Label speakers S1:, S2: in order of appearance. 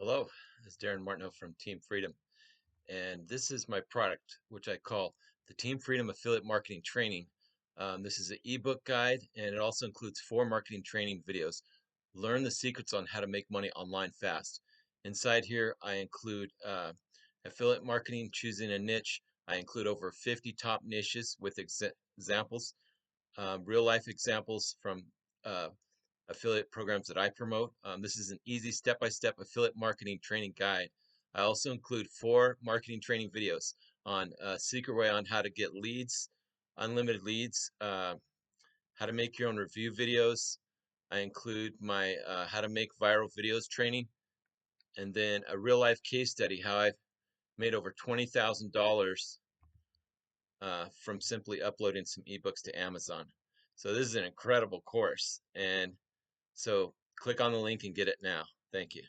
S1: Hello, this is Darren Martineau from Team Freedom, and this is my product, which I call the Team Freedom Affiliate Marketing Training. This is an ebook guide, and it also includes 4 marketing training videos. Learn the secrets on how to make money online fast. Inside here, I include affiliate marketing, choosing a niche. I include over 50 top niches with examples, real life examples from uh, affiliate programs that I promote. This is an easy step-by-step affiliate marketing training guide. I also include 4 marketing training videos on a secret way on how to get leads, unlimited leads, how to make your own review videos. I include my how to make viral videos training, and then a real life case study how I've made over $20,000 from simply uploading some ebooks to Amazon. So this is an incredible course, and so click on the link and get it now. Thank you.